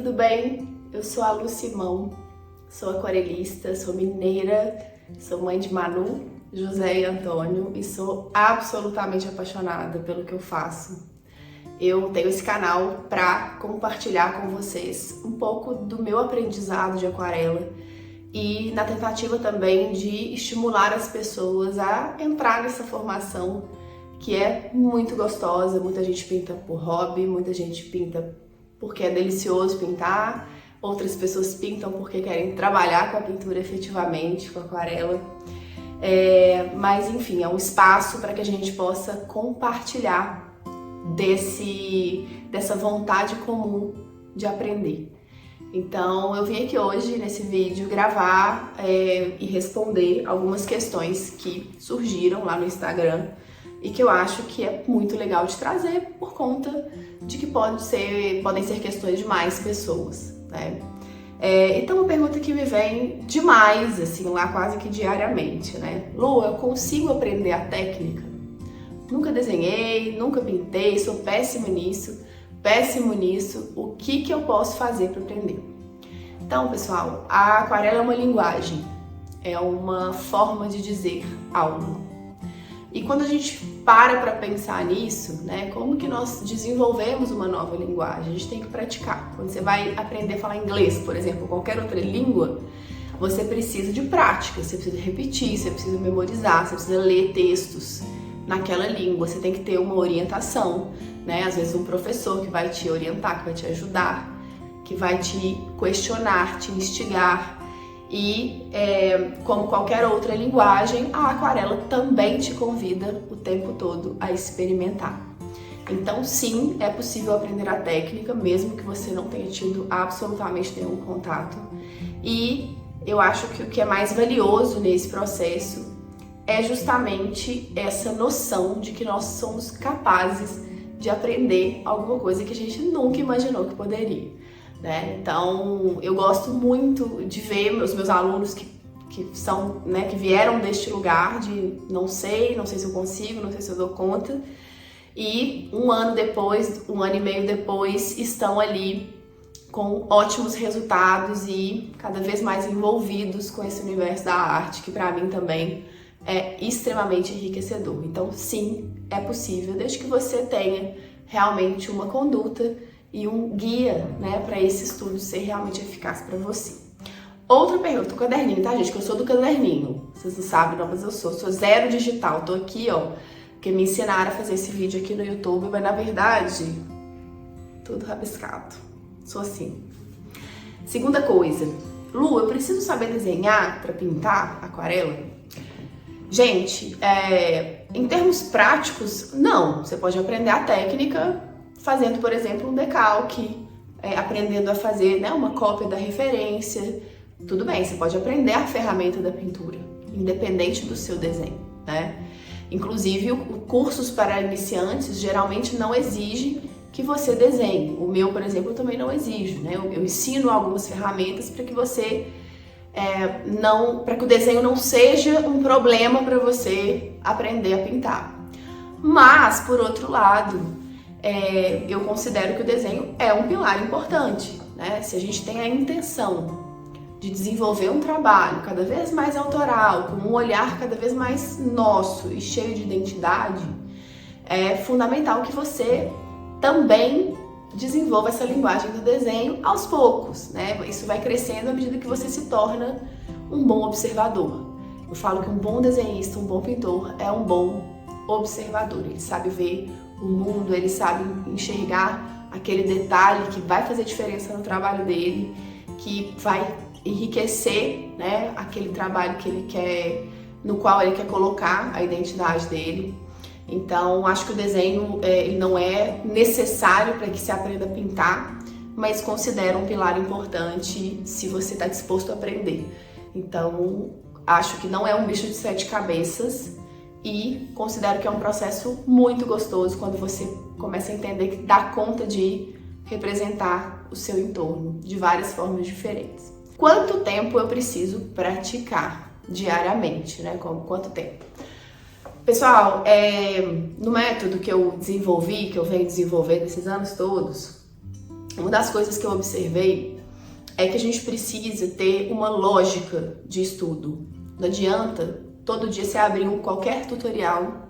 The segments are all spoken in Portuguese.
tudo bem? Eu sou a Lu Simão, sou aquarelista, sou mineira, sou mãe de Manu, José e Antônio e sou absolutamente apaixonada pelo que eu faço. Eu tenho esse canal para compartilhar com vocês um pouco do meu aprendizado de aquarela e na tentativa também de estimular as pessoas a entrar nessa formação que é muito gostosa. Muita gente pinta por hobby, muita gente pinta porque é delicioso pintar, outras pessoas pintam porque querem trabalhar com a pintura efetivamente, com a aquarela. Mas enfim, é um espaço para que a gente possa compartilhar dessa vontade comum de aprender. Então eu vim aqui hoje nesse vídeo gravar e responder algumas questões que surgiram lá no Instagram e que eu acho que é muito legal de trazer por conta de que podem ser questões de mais pessoas, né? Então uma pergunta que me vem demais, assim, lá quase que diariamente, né? Lu, eu consigo aprender a técnica? Nunca desenhei, nunca pintei, sou péssimo nisso, o que eu posso fazer para aprender? Então, pessoal, a aquarela é uma linguagem, é uma forma de dizer algo. E quando a gente para pensar nisso, né, como que nós desenvolvemos uma nova linguagem? A gente tem que praticar. Quando você vai aprender a falar inglês, por exemplo, ou qualquer outra língua, você precisa de prática, você precisa repetir, você precisa memorizar, você precisa ler textos naquela língua, você tem que ter uma orientação, né? Às vezes um professor que vai te orientar, que vai te ajudar, que vai te questionar, te instigar. E como qualquer outra linguagem, a aquarela também te convida o tempo todo a experimentar. Então sim, é possível aprender a técnica, mesmo que você não tenha tido absolutamente nenhum contato. E eu acho que o que é mais valioso nesse processo é justamente essa noção de que nós somos capazes de aprender alguma coisa que a gente nunca imaginou que poderia, né? Então eu gosto muito de ver os meus alunos que são, né, que vieram deste lugar de não sei se eu consigo, não sei se eu dou conta, e um ano e meio depois estão ali com ótimos resultados e cada vez mais envolvidos com esse universo da arte, que para mim também é extremamente enriquecedor. Então sim, é possível, desde que você tenha realmente uma conduta e um guia, né, para esse estudo ser realmente eficaz para você. Outra pergunta, o caderninho, tá, gente? Que eu sou do caderninho. Vocês não sabem, não, mas eu sou zero digital. Tô aqui, ó, porque me ensinaram a fazer esse vídeo aqui no YouTube, mas na verdade, tudo rabiscado. Sou assim. Segunda coisa, Lu, eu preciso saber desenhar para pintar aquarela? Gente, em termos práticos, não. Você pode aprender a técnica fazendo, por exemplo, um decalque, aprendendo a fazer, né, uma cópia da referência. Tudo bem, você pode aprender a ferramenta da pintura, independente do seu desenho, né? Inclusive, cursos para iniciantes geralmente não exigem que você desenhe. O meu, por exemplo, também não exige, né? Eu ensino algumas ferramentas para que você para que o desenho não seja um problema para você aprender a pintar. Mas, por outro lado, eu considero que o desenho é um pilar importante, né? Se a gente tem a intenção de desenvolver um trabalho cada vez mais autoral, com um olhar cada vez mais nosso e cheio de identidade, é fundamental que você também desenvolva essa linguagem do desenho aos poucos, né? Isso vai crescendo à medida que você se torna um bom observador. Eu falo que um bom desenhista, um bom pintor é um bom observador. Ele sabe ver o mundo, ele sabe enxergar aquele detalhe que vai fazer diferença no trabalho dele, que vai enriquecer, né, aquele trabalho que ele quer, no qual ele quer colocar a identidade dele. Então, acho que o desenho ele não é necessário para que se aprenda a pintar, mas considero um pilar importante se você está disposto a aprender. Então, acho que não é um bicho de 7 cabeças e considero que é um processo muito gostoso quando você começa a entender que dá conta de representar o seu entorno de várias formas diferentes. Quanto tempo eu preciso praticar diariamente, né? Quanto tempo? Pessoal, no método que eu desenvolvi, que eu venho desenvolvendo esses anos todos, Uma das coisas que eu observei é que a gente precisa ter uma lógica de estudo. Não adianta todo dia você abrir qualquer tutorial,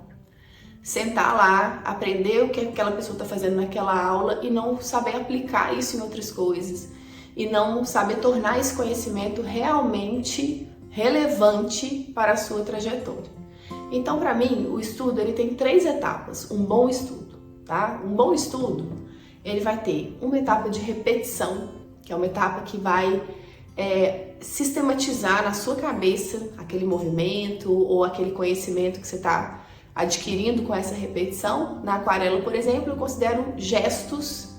sentar lá, aprender o que aquela pessoa está fazendo naquela aula e não saber aplicar isso em outras coisas. E não saber tornar esse conhecimento realmente relevante para a sua trajetória. Então, para mim, o estudo ele tem 3 etapas. Um bom estudo, tá? Um bom estudo, ele vai ter uma etapa de repetição, que é uma etapa que vai sistematizar na sua cabeça aquele movimento ou aquele conhecimento que você está adquirindo com essa repetição. Na aquarela, por exemplo, eu considero gestos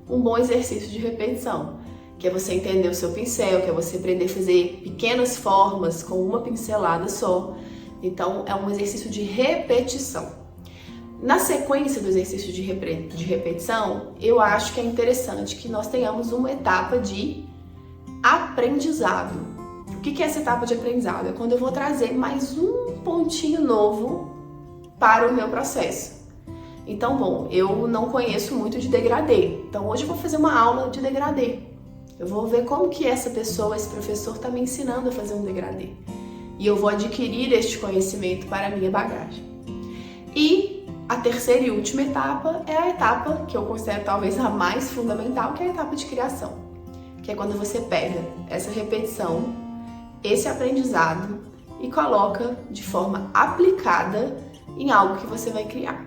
um bom exercício de repetição, que é você entender o seu pincel, que é você aprender a fazer pequenas formas com uma pincelada só. Então, é um exercício de repetição. Na sequência do exercício de repetição, eu acho que é interessante que nós tenhamos uma etapa de aprendizado. O que é essa etapa de aprendizado? É quando eu vou trazer mais um pontinho novo para o meu processo. Então, bom, eu não conheço muito de degradê, então hoje eu vou fazer uma aula de degradê. Eu vou ver como que essa pessoa, esse professor está me ensinando a fazer um degradê. E eu vou adquirir este conhecimento para a minha bagagem. E a terceira e última etapa é a etapa que eu considero talvez a mais fundamental, que é a etapa de criação. Que é quando você pega essa repetição, esse aprendizado e coloca de forma aplicada em algo que você vai criar.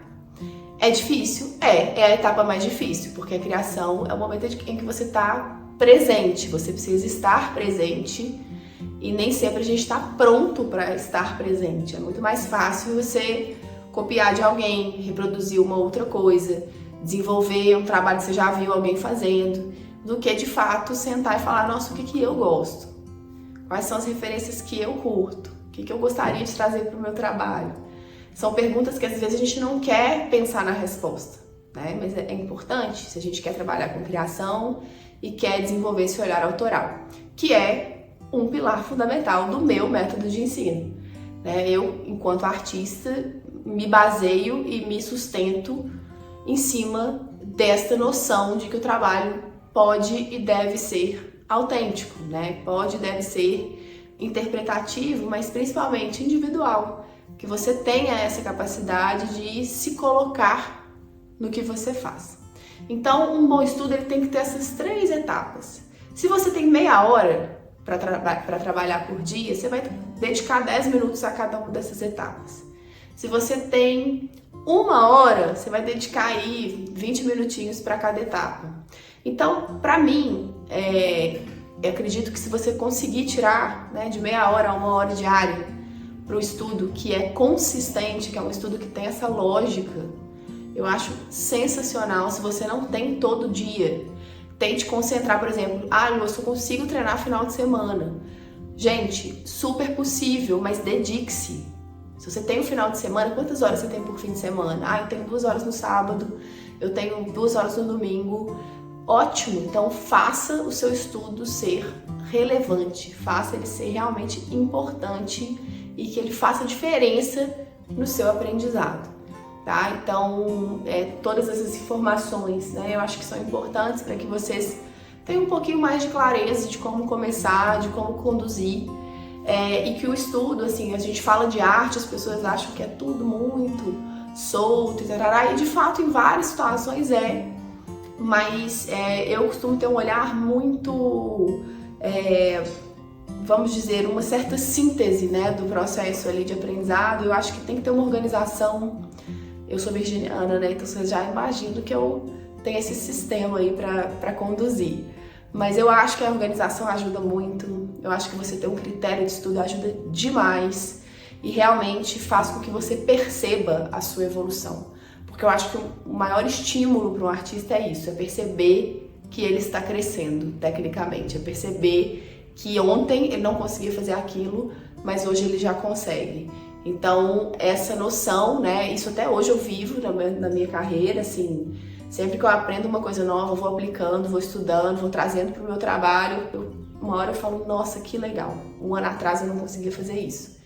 É difícil? É a etapa mais difícil, porque a criação é o momento em que você está presente, você precisa estar presente e nem sempre a gente está pronto para estar presente. É muito mais fácil você copiar de alguém, reproduzir uma outra coisa, desenvolver um trabalho que você já viu alguém fazendo, do que de fato sentar e falar, nossa, o que eu gosto? Quais são as referências que eu curto? O que eu gostaria de trazer para o meu trabalho? São perguntas que às vezes a gente não quer pensar na resposta, né? Mas é importante se a gente quer trabalhar com criação e quer desenvolver esse olhar autoral, que é um pilar fundamental do meu método de ensino. Eu, enquanto artista, me baseio e me sustento em cima desta noção de que o trabalho pode e deve ser autêntico, pode e deve ser interpretativo, mas principalmente individual, que você tenha essa capacidade de se colocar no que você faz. Então, um bom estudo ele tem que ter essas 3 etapas. Se você tem meia hora para trabalhar por dia, você vai dedicar 10 minutos a cada uma dessas etapas. Se você tem 1 hora, você vai dedicar aí 20 minutinhos para cada etapa. Então, para mim, eu acredito que se você conseguir tirar de meia hora a 1 hora diária para o estudo que é consistente, que é um estudo que tem essa lógica, eu acho sensacional. Se você não tem todo dia, tente concentrar, por exemplo, eu só consigo treinar final de semana. Gente, super possível, mas dedique-se. Se você tem um final de semana, quantas horas você tem por fim de semana? Eu tenho 2 horas no sábado, eu tenho 2 horas no domingo. Ótimo, então faça o seu estudo ser relevante, faça ele ser realmente importante e que ele faça diferença no seu aprendizado, tá? Então, todas essas informações, eu acho que são importantes para que vocês tenham um pouquinho mais de clareza de como começar, de como conduzir, e que o estudo, assim, a gente fala de arte, as pessoas acham que é tudo muito solto, e de fato em várias situações mas eu costumo ter um olhar muito, vamos dizer, uma certa síntese, do processo ali de aprendizado. Eu acho que tem que ter uma organização. Eu sou virginiana, então vocês já imaginam que eu tenho esse sistema aí para conduzir. Mas eu acho que a organização ajuda muito, eu acho que você ter um critério de estudo ajuda demais e realmente faz com que você perceba a sua evolução. Porque eu acho que o maior estímulo para um artista é isso, é perceber que ele está crescendo tecnicamente, é perceber que ontem ele não conseguia fazer aquilo, mas hoje ele já consegue. Então, essa noção, isso até hoje eu vivo na minha carreira, assim, sempre que eu aprendo uma coisa nova, eu vou aplicando, vou estudando, vou trazendo para o meu trabalho, uma hora eu falo, nossa, que legal, 1 ano atrás eu não conseguia fazer isso.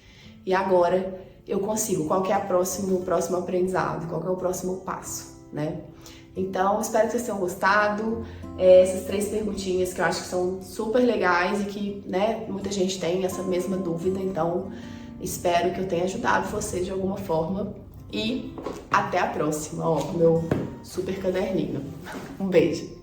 E agora eu consigo, qual que é o próximo aprendizado, qual que é o próximo passo, Então, espero que vocês tenham gostado. essas 3 perguntinhas que eu acho que são super legais e que, né, muita gente tem essa mesma dúvida, então espero que eu tenha ajudado vocês de alguma forma e até a próxima, ó, meu super caderninho. Um beijo!